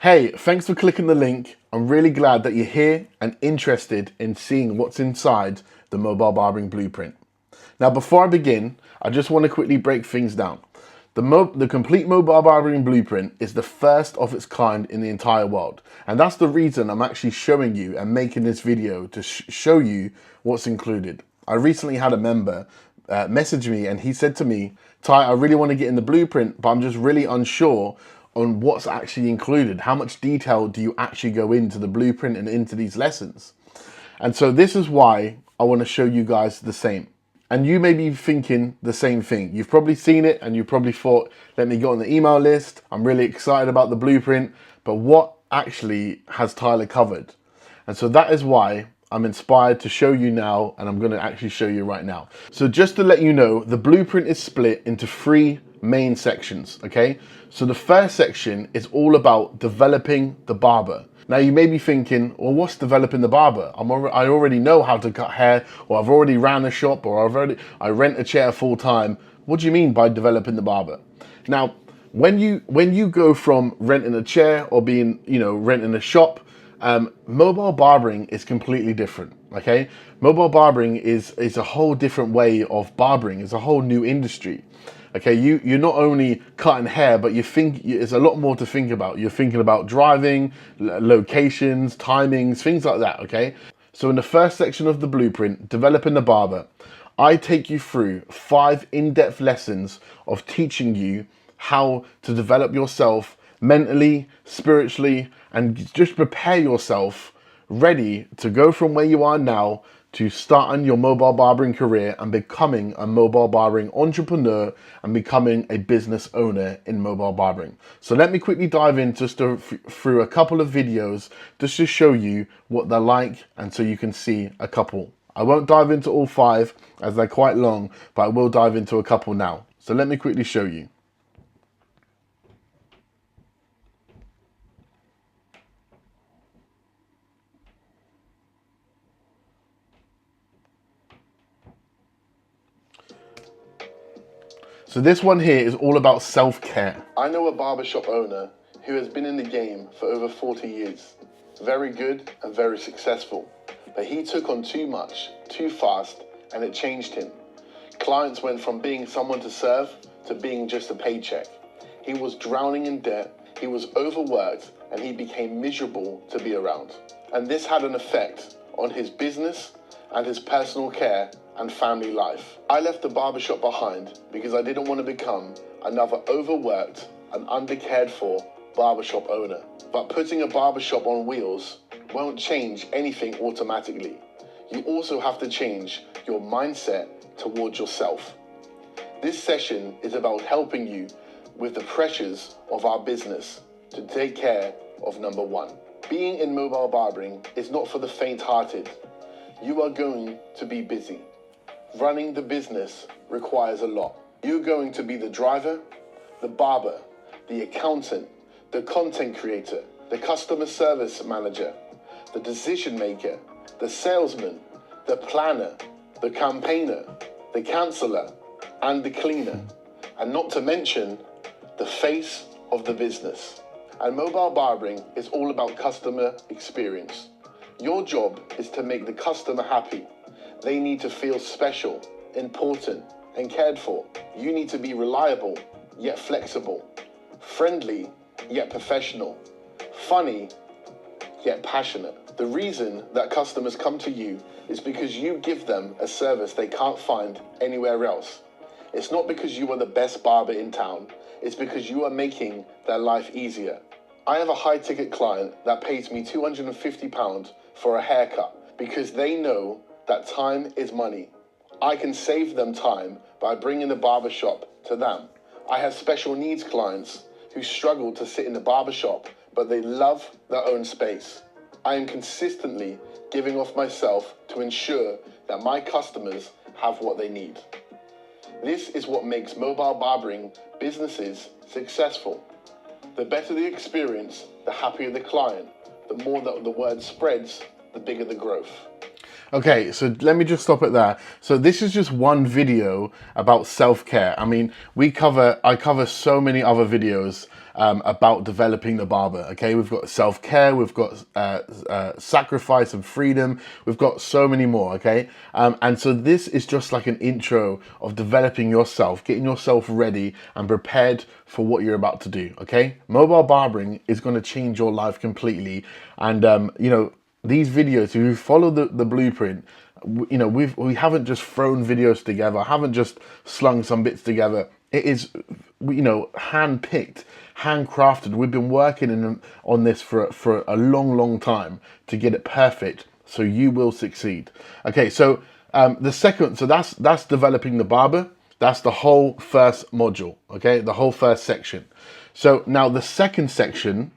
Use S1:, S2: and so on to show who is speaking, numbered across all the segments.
S1: Hey, thanks for clicking the link. I'm really glad that you're here and interested in seeing what's inside the mobile barbering blueprint. Now, before I begin, I just want to quickly break things down. The complete mobile barbering blueprint is the first of its kind in the entire world. And that's the reason I'm actually showing you and making this video to show you what's included. I recently had a member message me and he said to me, Ty, I really want to get in the blueprint, but I'm just really unsure on what's actually included. How much detail do you actually go into the blueprint and into these lessons? And so this is why I want to show you guys the same. And you may be thinking the same thing. You've probably seen it and you probably thought, let me get on the email list. I'm really excited about the blueprint, but what actually has Tyler covered? And so that is why I'm inspired to show you now, and I'm going to actually show you right now. So just to let you know, the blueprint is split into three main sections, okay? So the first section is all about developing the barber. Now you may be thinking, well, what's developing the barber? I already know how to cut hair, or I've already ran a shop, or I rent a chair full time. What do you mean by developing the barber? Now, when you go from renting a chair or being, renting a shop, mobile barbering is completely different. Okay, mobile barbering is a whole different way of barbering. It's a whole new industry. Okay, you're not only cutting hair, but there's a lot more to think about. You're thinking about driving, locations, timings, things like that. Okay, so in the first section of the blueprint, developing the barber, I take you through 5 in-depth lessons of teaching you how to develop yourself mentally, spiritually, and just prepare yourself ready to go from where you are now to starting your mobile barbering career and becoming a mobile barbering entrepreneur and becoming a business owner in mobile barbering. So let me quickly dive in through a couple of videos just to show you what they're like, and so you can see a couple. I won't dive into all 5 as they're quite long, but I will dive into a couple now. So let me quickly show you. So this one here is all about self-care. I know a barbershop owner who has been in the game for over 40 years. Very good and very successful. But he took on too much, too fast, and it changed him. Clients went from being someone to serve to being just a paycheck. He was drowning in debt, he was overworked, and he became miserable to be around. And this had an effect on his business and his personal care and family life. I left the barbershop behind because I didn't want to become another overworked and undercared for barbershop owner. But putting a barbershop on wheels won't change anything automatically. You also have to change your mindset towards yourself. This session is about helping you with the pressures of our business to take care of number 1. Being in mobile barbering is not for the faint-hearted. You are going to be busy. Running the business requires a lot. You're going to be the driver, the barber, the accountant, the content creator, the customer service manager, the decision maker, the salesman, the planner, the campaigner, the counselor, and the cleaner. And not to mention the face of the business. And mobile barbering is all about customer experience. Your job is to make the customer happy. They need to feel special, important, and cared for. You need to be reliable, yet flexible, friendly, yet professional, funny, yet passionate. The reason that customers come to you is because you give them a service they can't find anywhere else. It's not because you are the best barber in town, it's because you are making their life easier. I have a high-ticket client that pays me £250 for a haircut because they know that time is money. I can save them time by bringing the barbershop to them. I have special needs clients who struggle to sit in the barbershop, but they love their own space. I am consistently giving off myself to ensure that my customers have what they need. This is what makes mobile barbering businesses successful. The better the experience, the happier the client. The more that the word spreads, the bigger the growth. Okay, so let me just stop it there. So this is just one video about self-care. I mean, I cover so many other videos about developing the barber. Okay, we've got self-care, we've got sacrifice and freedom, we've got so many more. Okay, and so this is just like an intro of developing yourself, getting yourself ready and prepared for what you're about to do. Okay, mobile barbering is going to change your life completely, and these videos, if you follow the blueprint, we haven't just thrown videos together, haven't just slung some bits together. It is, hand-picked, handcrafted. We've been working on this for a long time to get it perfect, so you will succeed. Okay, so that's developing the barber. That's the whole first module. Okay, the whole first section. So now the second section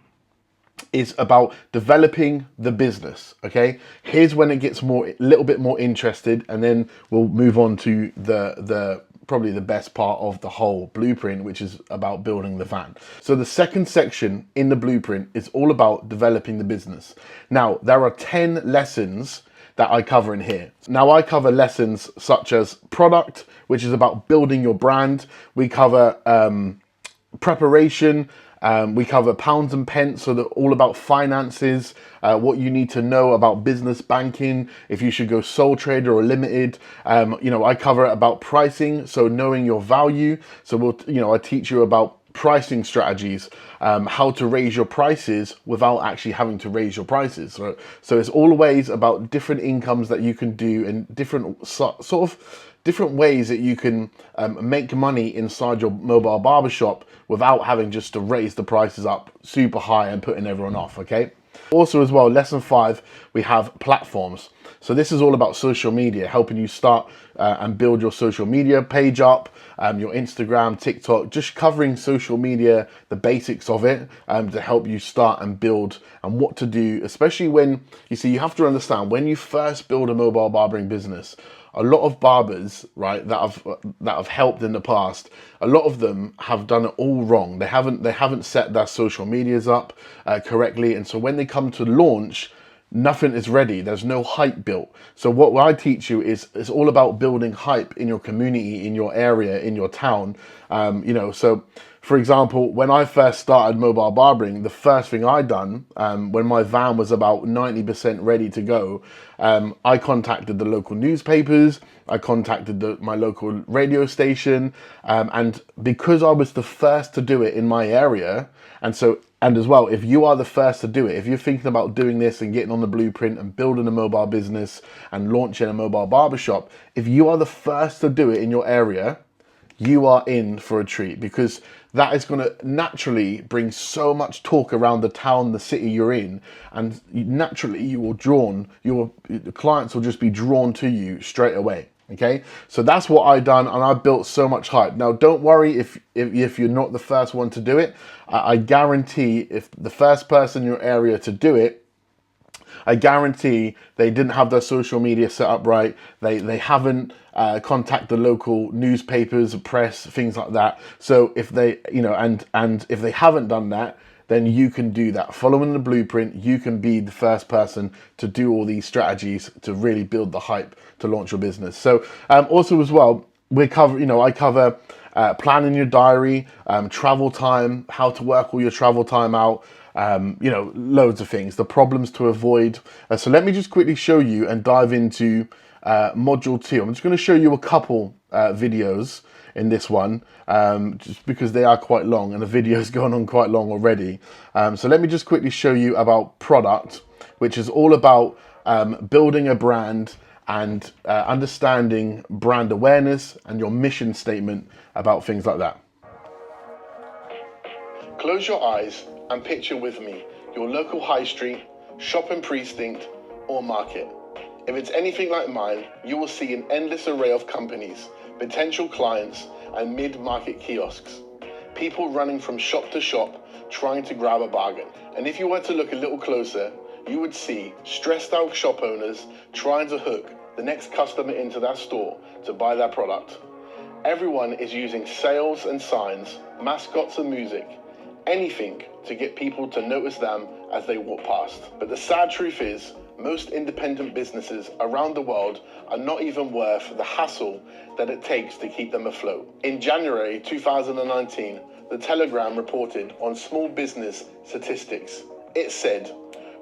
S1: is about developing the business. Okay, here's when it gets a little bit more interested, and then we'll move on to the probably the best part of the whole blueprint, which is about building the van. So the second section in the blueprint is all about developing the business. Now, there are 10 lessons that I cover in here. Now, I cover lessons such as product, which is about building your brand. We cover preparation. We cover pounds and pence, so they're all about finances, what you need to know about business banking, if you should go sole trader or limited. I cover about pricing, so knowing your value. So I teach you about pricing strategies, how to raise your prices without actually having to raise your prices. So it's always about different incomes that you can do and different different ways that you can make money inside your mobile barbershop without having just to raise the prices up super high and putting everyone off. Okay. Also as well, lesson 5, we have platforms. So this is all about social media, helping you start and build your social media page up, your Instagram, TikTok, just covering social media, the basics of it, to help you start and build and what to do, especially when, you have to understand, when you first build a mobile barbering business, a lot of barbers, right, that have helped in the past, a lot of them have done it all wrong. They haven't set their social medias up correctly, and so when they come to launch, nothing is ready. There's no hype built. So what I teach you is it's all about building hype in your community, in your area, in your town. So for example, when I first started mobile barbering, the first thing I done, when my van was about 90% ready to go, I contacted the local newspapers, I contacted my local radio station, and because I was the first to do it in my area, and as well, if you are the first to do it, if you're thinking about doing this and getting on the blueprint and building a mobile business and launching a mobile barbershop, if you are the first to do it in your area, you are in for a treat, because that is going to naturally bring so much talk around the town, the city you're in, and naturally the clients will just be drawn to you straight away. Okay, so that's what I done, and I built so much hype. Now, don't worry if you're not the first one to do it. I guarantee if the first person in your area to do it, I guarantee they didn't have their social media set up right. They haven't contacted the local newspapers, press, things like that. So if they, and if they haven't done that, then you can do that. Following the blueprint, you can be the first person to do all these strategies to really build the hype to launch your business. So also as well, I cover planning your diary, travel time, how to work all your travel time out, loads of things, the problems to avoid. So let me just quickly show you and dive into module 2. I'm just going to show you a couple videos in this one, just because they are quite long and the video's gone on quite long already. So let me just quickly show you about product, which is all about building a brand and understanding brand awareness and your mission statement about things like that. Close your eyes and picture with me your local high street, shopping precinct or market. If it's anything like mine, you will see an endless array of companies, potential clients and mid-market kiosks. People running from shop to shop trying to grab a bargain. And if you were to look a little closer, you would see stressed out shop owners trying to hook the next customer into their store to buy their product. Everyone is using sales and signs, mascots and music, anything to get people to notice them as they walk past. But the sad truth is, most independent businesses around the world are not even worth the hassle that it takes to keep them afloat. In January 2019, The Telegram reported on small business statistics. It said,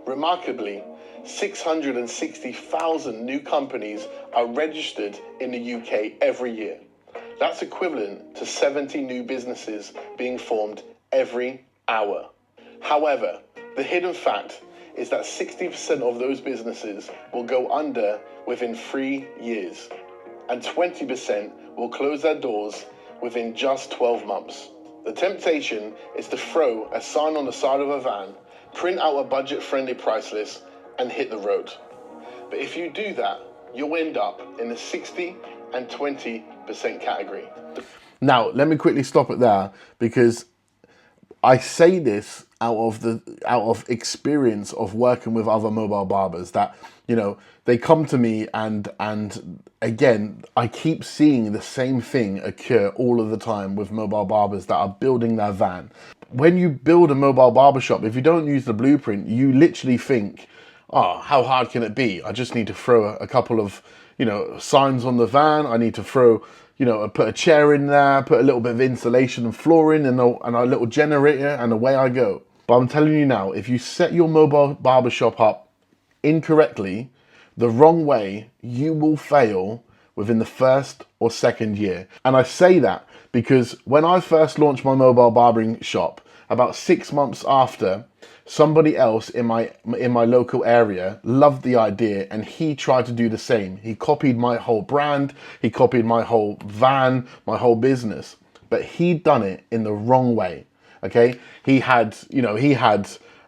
S1: remarkably, 660,000 new companies are registered in the UK every year. That's equivalent to 70 new businesses being formed every hour. However, the hidden fact is that 60% of those businesses will go under within 3 years, and 20% will close their doors within just 12 months. The temptation is to throw a sign on the side of a van, print out a budget-friendly price list, and hit the road. But if you do that, you'll end up in the 60 and 20% category.
S2: Now, let me quickly stop it there, because I say this out of experience of working with other mobile barbers, that, you know, they come to me and again, I keep seeing the same thing occur all of the time with mobile barbers that are building their van. When you build a mobile barbershop, if you don't use the blueprint, you literally think, oh, how hard can it be? I just need to throw a couple of, you know, signs on the van. I need to throw, you know, put a chair in there, put a little bit of insulation and flooring and a little generator, and away I go. But I'm telling you now, if you set your mobile barbershop up incorrectly, the wrong way, you will fail within the first or second year. And I say that because when I first launched my mobile barbering shop, about 6 months after, somebody else in my local area loved the idea, and he tried to do the same. He copied my whole brand, he copied my whole van, my whole business, but he'd done it in the wrong way. Okay, he had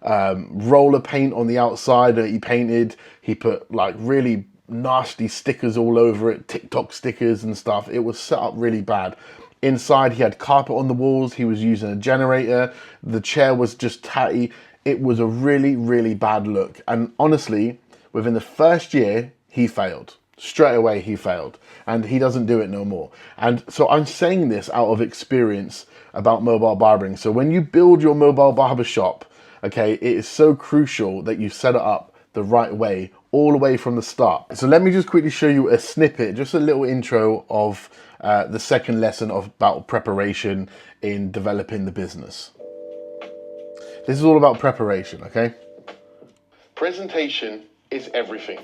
S2: roller paint on the outside that he painted. He put like really nasty stickers all over it, TikTok stickers and stuff. It was set up really bad. Inside, he had carpet on the walls. He was using a generator. The chair was just tatty. It was a really, really bad look. And honestly, within the first year, he failed. Straight away, he failed. And he doesn't do it no more. And so I'm saying this out of experience about mobile barbering. So when you build your mobile barber shop, okay, it is so crucial that you set it up the right way, all the way from the start. So let me just quickly show you a snippet, just a little intro of the second lesson about preparation in developing the business. This is all about preparation, okay?
S1: Presentation is everything.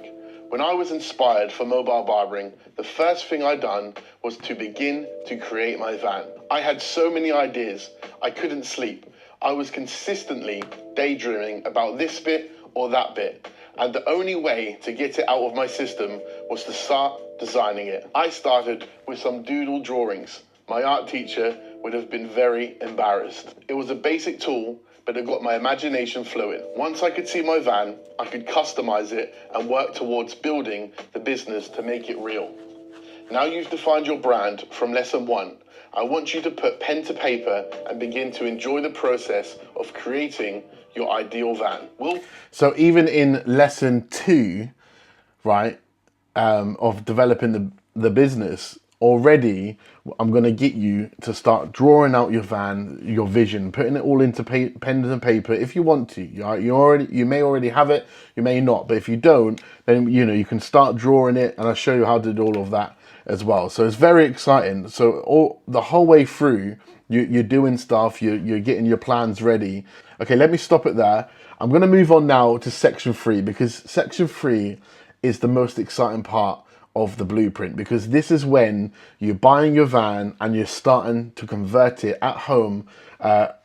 S1: When I was inspired for mobile barbering, the first thing I done was to begin to create my van. I had so many ideas, I couldn't sleep. I was consistently daydreaming about this bit or that bit, and the only way to get it out of my system was to start designing it. I started with some doodle drawings. My art teacher would have been very embarrassed. It was a basic tool, but it got my imagination flowing. Once I could see my van, I could customize it and work towards building the business to make it real. Now you've defined your brand from lesson 1. I want you to put pen to paper and begin to enjoy the process of creating your ideal van.
S2: So even in lesson 2, right, of developing the business, already I'm going to get you to start drawing out your van, your vision, putting it all into pen and paper if you want to. You may already have it, you may not, but if you don't, then you can start drawing it, and I'll show you how to do all of that as well. So it's very exciting. So the whole way through, you're doing stuff, you're getting your plans ready. Okay, let me stop it there. I'm going to move on now to section 3, because section 3 is the most exciting part of the blueprint, because this is when you're buying your van and you're starting to convert it at home,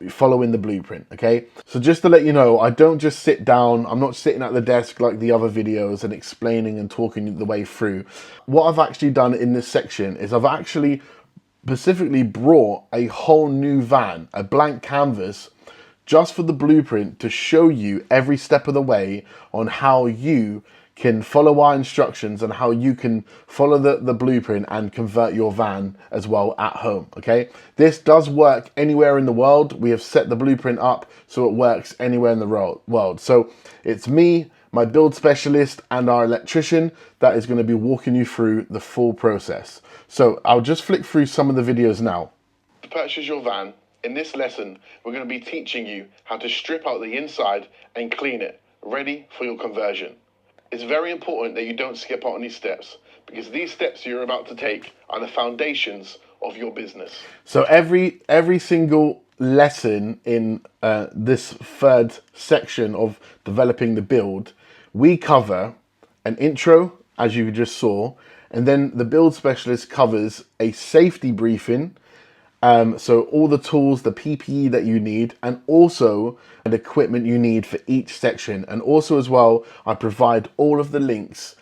S2: following the blueprint. Okay, so just to let you know, I don't just sit down, I'm not sitting at the desk like the other videos and explaining and talking the way through. What I've actually done in this section is I've actually specifically brought a whole new van, a blank canvas, just for the blueprint, to show you every step of the way on how you can follow our instructions and how you can follow the blueprint and convert your van as well at home. Okay, this does work anywhere in the world. We have set the blueprint up so it works anywhere in the world. So it's me, my build specialist, and our electrician that is going to be walking you through the full process. So I'll just flick through some of the videos now.
S1: To purchase your van, in this lesson, we're going to be teaching you how to strip out the inside and clean it, ready for your conversion. It's very important that you don't skip out on these steps, because these steps you're about to take are the foundations of your business.
S2: So every single lesson in this third section of developing the build, we cover an intro, as you just saw, and then the build specialist covers a safety briefing. So all the tools, the PPE that you need, and also the equipment you need for each section. And also as well, I provide all of the links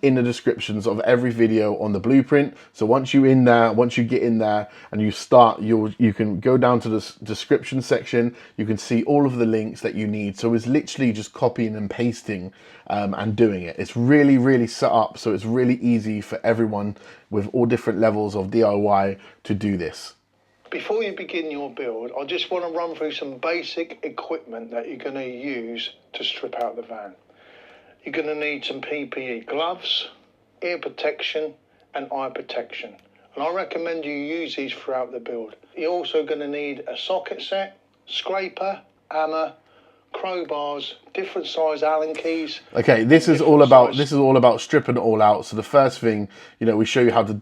S2: in the descriptions of every video on the blueprint. So once you get in there and you start, you can go down to the description section. You can see all of the links that you need. So it's literally just copying and pasting and doing it. It's really, really set up. So it's really easy for everyone with all different levels of DIY to do this.
S3: Before you begin your build, I just want to run through some basic equipment that you're going to use to strip out the van. You're going to need some PPE, gloves, ear protection and eye protection. And I recommend you use these throughout the build. You're also going to need a socket set, scraper, hammer, crowbars, different size Allen keys.
S2: Okay, this is all about stripping it all out. So the first thing, we show you how to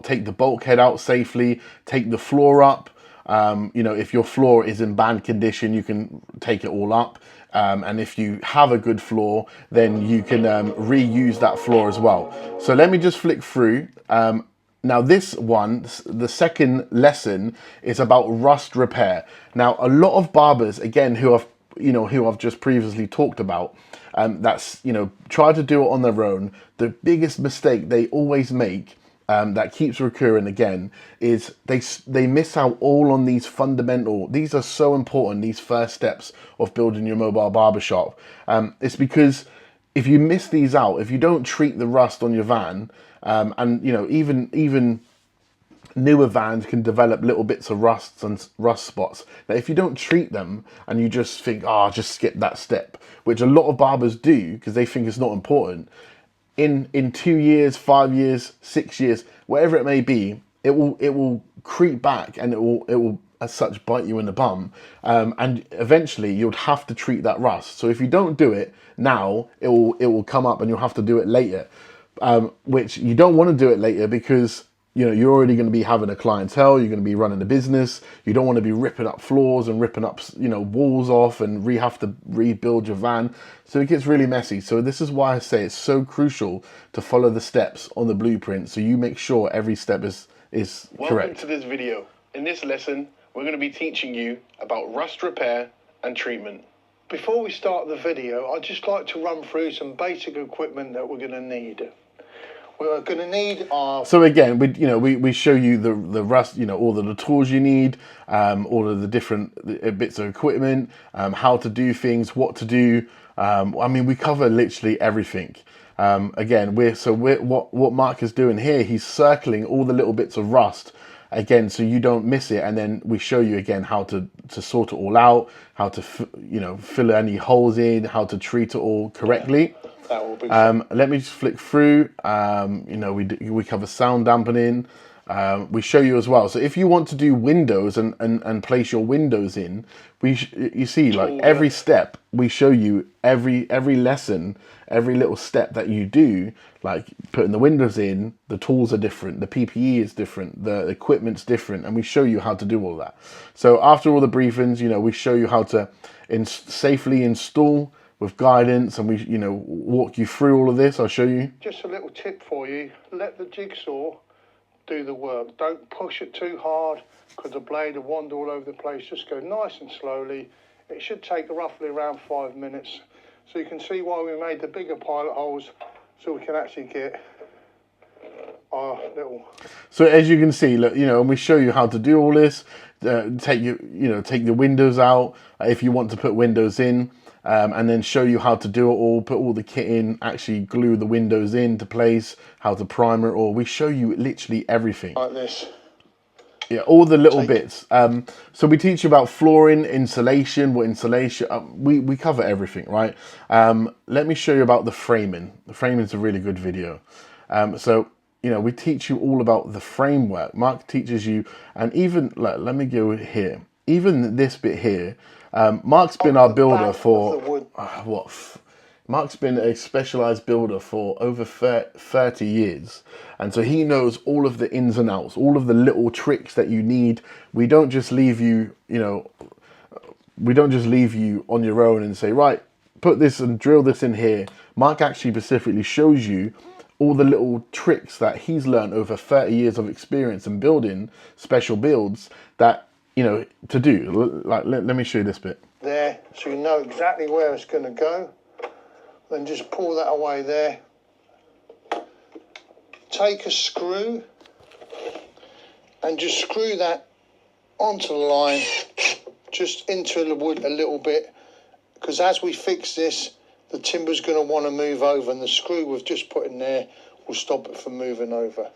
S2: take the bulkhead out safely, take the floor up. If your floor is in bad condition, you can take it all up. And if you have a good floor, then you can reuse that floor as well. So let me just flick through. Now this one, the second lesson, is about rust repair. Now a lot of barbers, again, who I've just previously talked about, try to do it on their own. The biggest mistake they always make, that keeps recurring again, is they miss out all on these fundamental. These are so important, these first steps of building your mobile barbershop. It's because if you miss these out, if you don't treat the rust on your van, and even newer vans can develop little bits of rust spots that if you don't treat them and you just think, just skip that step, which a lot of barbers do because they think it's not important, in 2 years, 5 years, 6 years, whatever it may be, it will creep back and it will as such bite you in the bum, and eventually you'll have to treat that rust. So if you don't do it now, it will come up and you'll have to do it later, which you don't want to do it later because you're already going to be having a clientele, you're going to be running a business, you don't want to be ripping up floors and ripping up, walls off and have to rebuild your van. So it gets really messy. So this is why I say it's so crucial to follow the steps on the blueprint so you make sure every step is correct.
S1: Welcome to this video. In this lesson, we're going to be teaching you about rust repair and treatment.
S3: Before we start the video, I'd just like to run through some basic equipment that we're going to need. We're going to need our...
S2: So again, we show you the rust, all of the tools you need, all of the different bits of equipment, how to do things, what to do. We cover literally everything. Again, what Mark is doing here, he's circling all the little bits of rust again, so you don't miss it. And then we show you again how to sort it all out, how to fill any holes in, how to treat it all correctly.
S3: That will be
S2: let me just flick through. We cover sound dampening. We show you as well. So if you want to do windows and place your windows in, you see like every step we show you, every lesson, every little step that you do, like putting the windows in, the tools are different, the PPE is different, the equipment's different, and we show you how to do all that. So after all the briefings, we show you how to safely install with guidance, and we walk you through all of this. I'll show you.
S3: Just a little tip for you: let the jigsaw do the work. Don't push it too hard because the blade will wander all over the place. Just go nice and slowly. It should take roughly around 5 minutes. So you can see why we made the bigger pilot holes, so we can actually get our little...
S2: So as you can see, look, and we show you how to do all this. Take the windows out if you want to put windows in. And then show you how to do it all, put all the kit in, actually glue the windows into place, how to primer it all. We show you literally everything.
S3: Like this.
S2: Yeah, all the little bits. So we teach you about flooring, insulation, we cover everything, right? Let me show you about the framing. The framing is a really good video. We teach you all about the framework. Mark teaches you, and even, let me go here. Even this bit here, Mark's been our builder for Mark's been a specialized builder for over 30 years. And so he knows all of the ins and outs, all of the little tricks that you need. We don't just leave you, we don't just leave you on your own and say, right, put this and drill this in here. Mark actually specifically shows you all the little tricks that he's learned over 30 years of experience in building special builds that, to do. Like, let me show you this bit.
S3: There, so you know exactly where it's going to go. Then just pull that away there. Take a screw and just screw that onto the line, just into the wood a little bit, because as we fix this, the timber's going to want to move over, and the screw we've just put in there will stop it from moving over.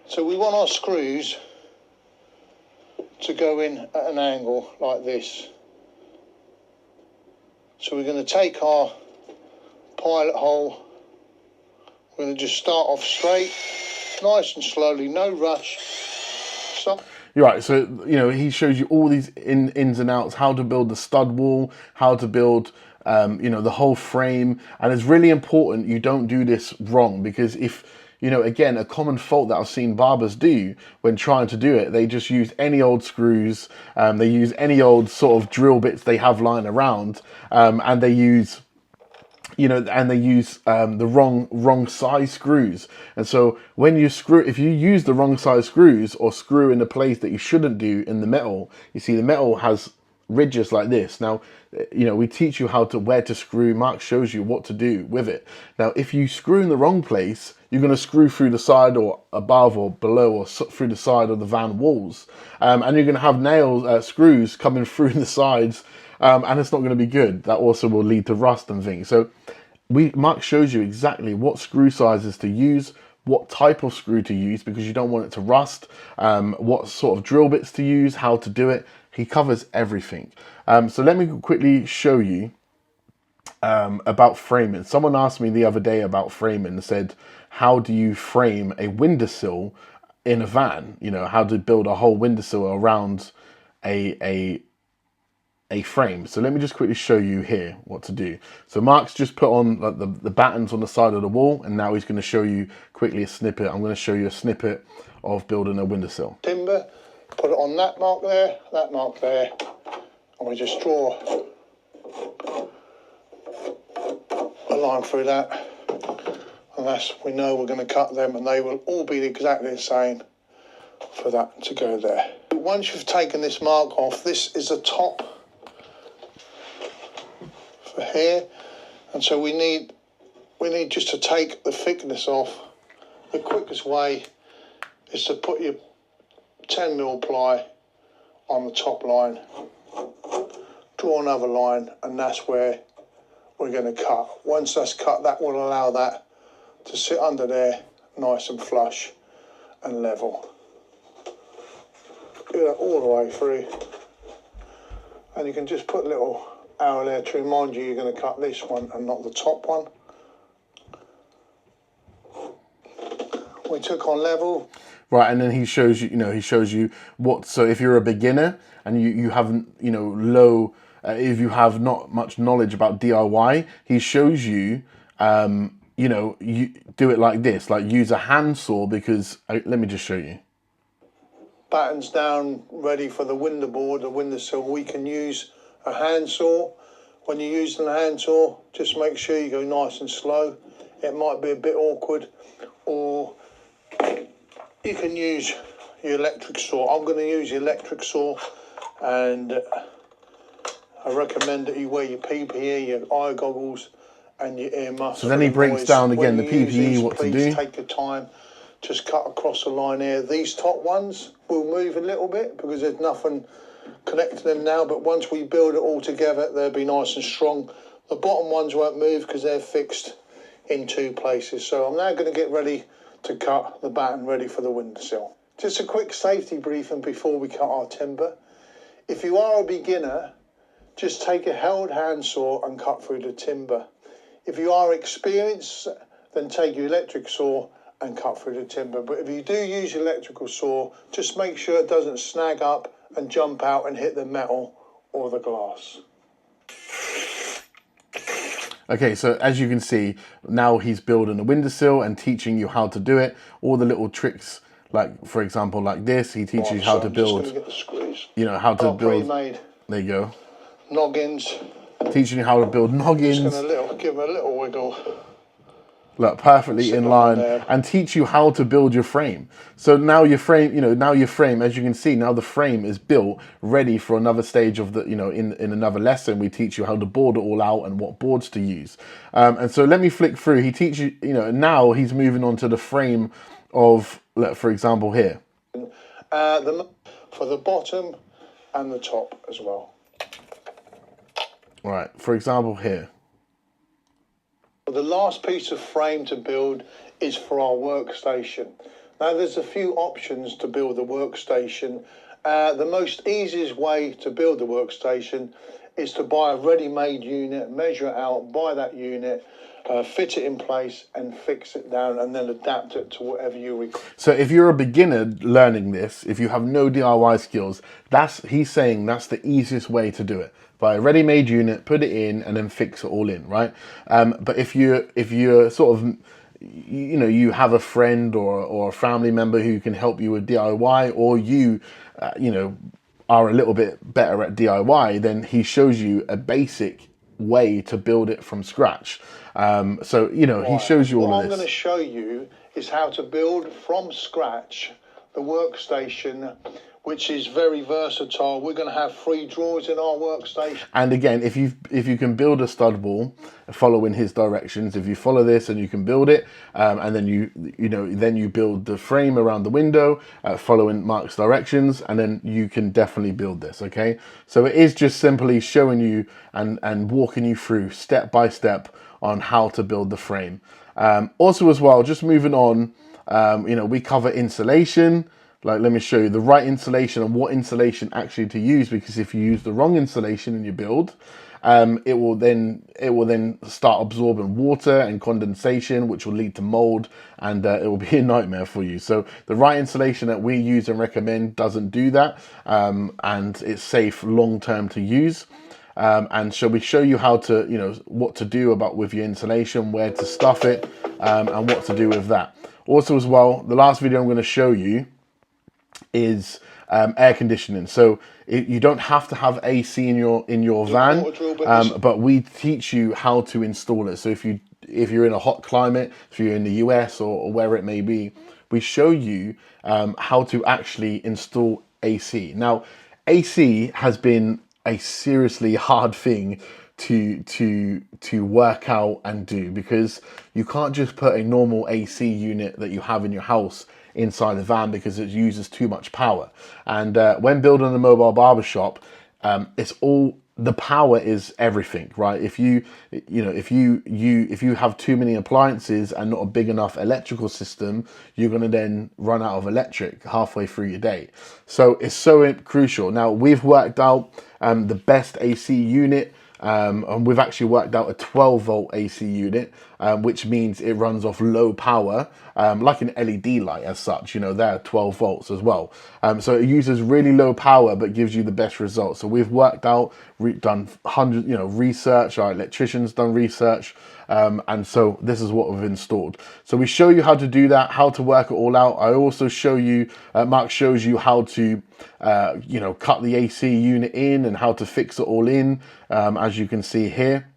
S3: So we want our screws to go in at an angle like this. So we're going to take our pilot hole, we're going to just start off straight, nice and slowly, no rush.
S2: You're right, so, he shows you all these ins and outs, how to build the stud wall, how to build, the whole frame. And it's really important you don't do this wrong, because if, again, a common fault that I've seen barbers do when trying to do it, they just use any old screws, they use any old sort of drill bits they have lying around, and they use the wrong size screws. And so when you if you use the wrong size screws or screw in a place that you shouldn't do in the metal, you see the metal has ridges like this. Now, we teach you where to screw. Mark shows you what to do with it. Now, if you screw in the wrong place, you're going to screw through the side or above or below or through the side of the van walls. And you're going to have screws coming through the sides, and it's not going to be good. That also will lead to rust and things. So Mark shows you exactly what screw sizes to use, what type of screw to use, because you don't want it to rust, what sort of drill bits to use, how to do it. He covers everything. So let me quickly show you about framing. Someone asked me the other day about framing and said, how do you frame a windowsill in a van? How to build a whole windowsill around a frame. So let me just quickly show you here what to do. So Mark's just put on the battens on the side of the wall, and now he's going to show you quickly a snippet. I'm going to show you a snippet of building a windowsill.
S3: Timber, put it on that mark there, and we just draw a line through that, and we know we're going to cut them, and they will all be exactly the same for that to go there. Once you've taken this mark off, this is the top for here, and so we need just to take the thickness off. The quickest way is to put your 10mm ply on the top line, draw another line, and that's where we're going to cut. Once that's cut, that will allow that to sit under there nice and flush and level. Do that all the way through, and you can just put a little arrow there to remind you you're going to cut this one and not the top one. We took on level.
S2: Right, and then he shows you, what, so if you're a beginner and you haven't, if you have not much knowledge about DIY, he shows you, you do it like this, like use a handsaw, because, let me just show you.
S3: Battens down, ready for the window board, the windowsill. We can use a handsaw. When you're using a handsaw, just make sure you go nice and slow. It might be a bit awkward, or you can use your electric saw. I'm going to use the electric saw, and I recommend that you wear your PPE, your eye goggles, and your ear muffs.
S2: So then he breaks down again the PPE, what to do.
S3: Please take your time. Just cut across the line here. These top ones will move a little bit because there's nothing connecting them now, but once we build it all together, they'll be nice and strong. The bottom ones won't move because they're fixed in two places. So I'm now going to get ready to cut the batten ready for the windowsill. Just a quick safety briefing before we cut our timber. If you are a beginner, just take a held handsaw and cut through the timber. If you are experienced, then take your electric saw and cut through the timber. But if you do use your electrical saw, just make sure it doesn't snag up and jump out and hit the metal or the glass.
S2: Okay, so as you can see, now he's building a windowsill and teaching you how to do it. All the little tricks, like for example, like this, he teaches you how to build,
S3: get the screws.
S2: you know, how to build.
S3: Pre-made
S2: There you go.
S3: noggins.
S2: Teaching you how to build noggins.
S3: Just going to give him a little wiggle.
S2: Look, perfectly in line, and teach you how to build your frame. So now your frame, you know, now your frame, as you can see, now the frame is built, ready for another stage of the, you know, in another lesson, we teach you how to board it all out and what boards to use. And so let me flick through. He teaches you, you know, now he's moving on to the frame of, for example, here.
S3: For the bottom and the top as well.
S2: All right, for example, here.
S3: The last piece of frame to build is for our workstation. Now there's a few options to build the workstation. The most easiest way to build the workstation is to buy a ready-made unit, measure it out, buy that unit, fit it in place and fix it down and then adapt it to whatever you require.
S2: So if you're a beginner learning this, if you have no DIY skills, he's saying that's the easiest way to do it. Buy a ready-made unit, put it in, and then fix it all in, right? But if you're sort of, you know, you have a friend or a family member who can help you with DIY, or you know, are a little bit better at DIY, then he shows you a basic way to build it from scratch. So, you know, he shows you all of this.
S3: What I'm going to show you is how to build from scratch the workstation, which is very versatile. We're going to have 3 drawers in our workstation.
S2: And again, if you can build a stud wall following his directions, if you follow this and you can build it, and then you build the frame around the window following Mark's directions, and then you can definitely build this. Okay, so it is just simply showing you and walking you through step by step on how to build the frame. Also as well, just moving on, you know, we cover insulation. Like, let me show you the right insulation and what insulation actually to use, because if you use the wrong insulation in your build, it will then start absorbing water and condensation, which will lead to mold, and it will be a nightmare for you. So the right insulation that we use and recommend doesn't do that, and it's safe long term to use. And shall we show you how to, you know, what to do with your insulation, where to stuff it, and what to do with that. Also as well, the last video I'm going to show you is air conditioning. So you don't have to have AC in your van, but we teach you how to install it. So if you're in a hot climate, if you're in the US or wherever it may be, we show you how to actually install AC. Now, AC has been a seriously hard thing to work out and do, because you can't just put a normal AC unit that you have in your house inside the van, because it uses too much power. And when building a mobile barbershop, it's all, the power is everything, right? If you have too many appliances and not a big enough electrical system, you're going to then run out of electric halfway through your day. So it's so crucial. Now we've worked out the best AC unit. And we've actually worked out a 12 volt AC unit, which means it runs off low power, like an LED light as such. You know, they're 12 volts as well. So it uses really low power, but gives you the best results. So we've worked out, done hundreds, you know, research. Our electricians done research, and so this is what we've installed. So we show you how to do that, how to work it all out. I also show you, Mark shows you how to, you know, cut the AC unit in and how to fix it all in, as you can see here.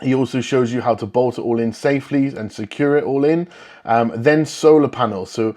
S2: He also shows you how to bolt it all in safely and secure it all in. Then solar panels. So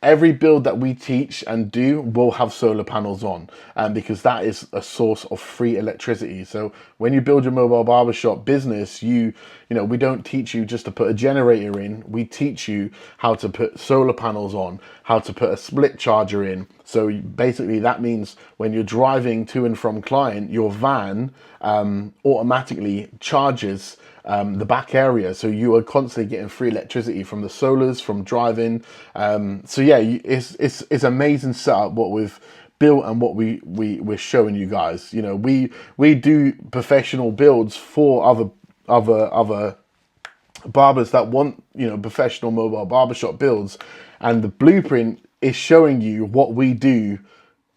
S2: every build that we teach and do will have solar panels on, because that is a source of free electricity. So when you build your mobile barbershop business, you know, we don't teach you just to put a generator in. We teach you how to put solar panels on, how to put a split charger in. So basically that means when you're driving to and from client, your van automatically charges the back area, so you are constantly getting free electricity from the solars, from driving. So yeah, it's amazing setup what we've built and what we're showing you guys. You know, we do professional builds for other barbers that want, you know, professional mobile barbershop builds, and the blueprint is showing you what we do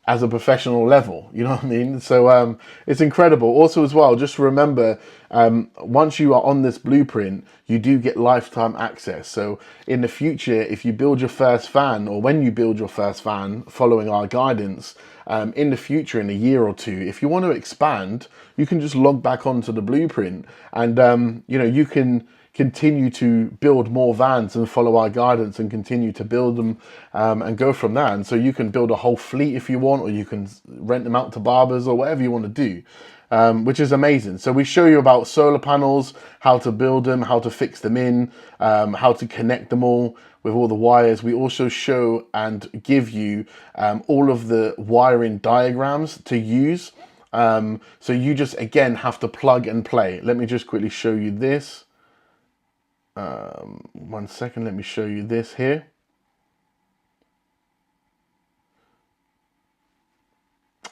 S2: as a professional level, you know what I mean? So it's incredible. Also as well, just remember, once you are on this blueprint, you do get lifetime access. So in the future, if you build your first van, or when you build your first van following our guidance, in the future, in a year or two, if you want to expand, you can just log back onto the blueprint, and you know, you can continue to build more vans and follow our guidance and continue to build them, and go from there. And so you can build a whole fleet if you want, or you can rent them out to barbers or whatever you want to do, which is amazing. So we show you about solar panels, how to build them, how to fix them in, how to connect them all with all the wires. We also show and give you all of the wiring diagrams to use. So you just, again, have to plug and play. Let me just quickly show you this. 1 second, let me show you this here.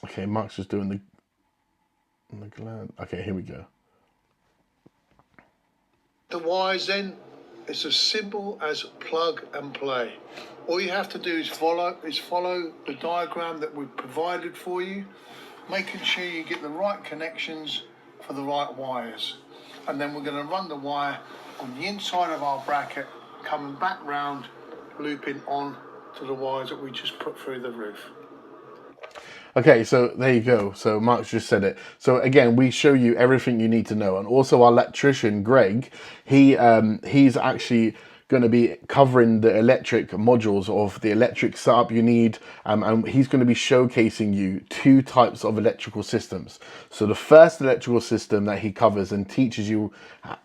S2: Okay, Mark's just doing the gland. Okay, here we go.
S3: The wires then, it's as simple as plug and play. All you have to do is follow the diagram that we've provided for you, making sure you get the right connections for the right wires. And then we're going to run the wire on the inside of our bracket, coming back round, looping on to the wires that we just put through the roof.
S2: Okay, so there you go. So Mark's just said it. So again, we show you everything you need to know. And also our electrician, Greg, he's actually going to be covering the electric modules of the electric setup you need, and he's going to be showcasing you 2 types of electrical systems. So the first electrical system that he covers and teaches you,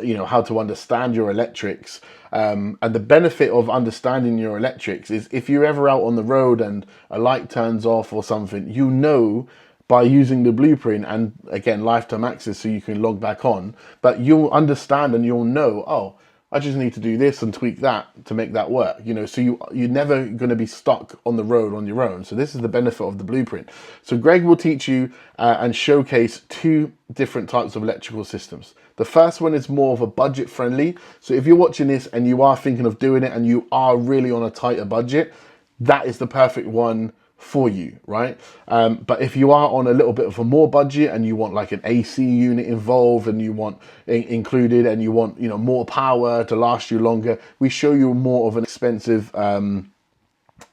S2: you know, how to understand your electrics, and the benefit of understanding your electrics is if you're ever out on the road and a light turns off or something, you know, by using the blueprint, and again, lifetime access, so you can log back on, but you'll understand and you'll know, oh, I just need to do this and tweak that to make that work, you know. So you're never going to be stuck on the road on your own. So this is the benefit of the blueprint. So Greg will teach you and showcase 2 different types of electrical systems. The first one is more of a budget friendly. So if you're watching this and you are thinking of doing it and you are really on a tighter budget, that is the perfect one for you, right? But if you are on a little bit of a more budget and you want like an AC unit involved, and you want included, and you want, you know, more power to last you longer, we show you more of an expensive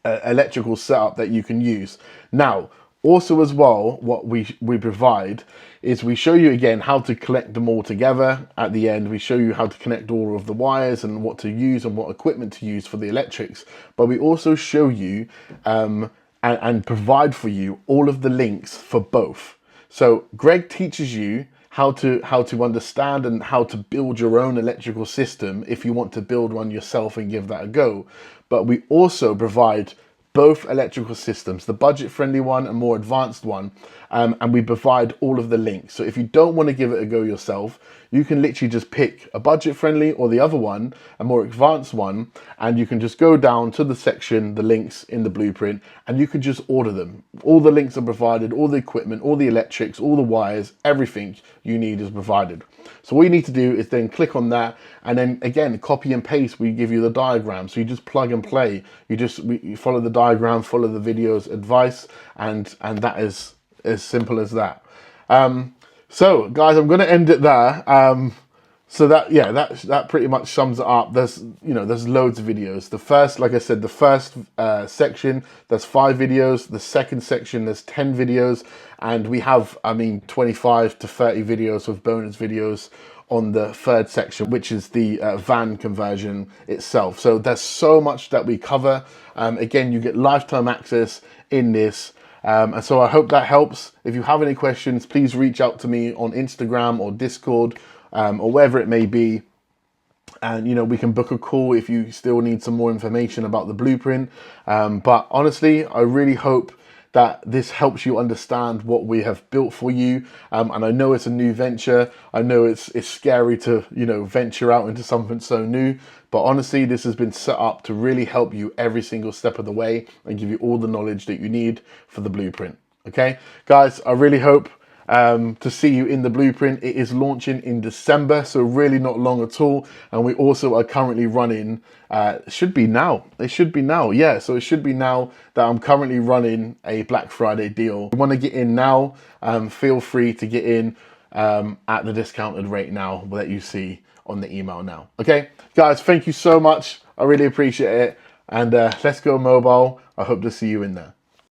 S2: electrical setup that you can use. Now, also as well, what we provide is we show you again how to collect them all together. At the end, we show you how to connect all of the wires and what to use and what equipment to use for the electrics. But we also show you and provide for you all of the links for both. So Greg teaches you how to understand and how to build your own electrical system if you want to build one yourself and give that a go. But we also provide both electrical systems, the budget-friendly one and more advanced one, and we provide all of the links. So if you don't want to give it a go yourself, you can literally just pick a budget-friendly or the other one, a more advanced one, and you can just go down to the section, the links in the blueprint, and you can just order them. All the links are provided, all the equipment, all the electrics, all the wires, everything you need is provided. So all you need to do is then click on that, and then again, copy and paste. We give you the diagram, so you just plug and play. You follow the diagram, follow the video's advice, and that is as simple as that. So guys, I'm going to end it there. So that pretty much sums it up. There's loads of videos. The first, like I said, the first section, there's 5 videos. The second section, there's 10 videos, and we have, 25 to 30 videos with bonus videos on the third section, which is the van conversion itself. So there's so much that we cover. Again, you get lifetime access in this. And so I hope that helps. If you have any questions, please reach out to me on Instagram or Discord, or wherever it may be. And, we can book a call if you still need some more information about the blueprint. But honestly, I really hope that this helps you understand what we have built for you. And I know it's a new venture. I know it's scary to, venture out into something so new. But honestly, this has been set up to really help you every single step of the way and give you all the knowledge that you need for the blueprint. Okay, guys, I really hope to see you in the blueprint. It is launching in December, so really not long at all. And we also are currently running, should be now. It should be now, yeah. So it should be now that I'm currently running a Black Friday deal. If you want to get in now, feel free to get in at the discounted rate now that you see on the email now. Okay, guys, thank you so much. I really appreciate it. And let's go mobile. I hope to see you in there.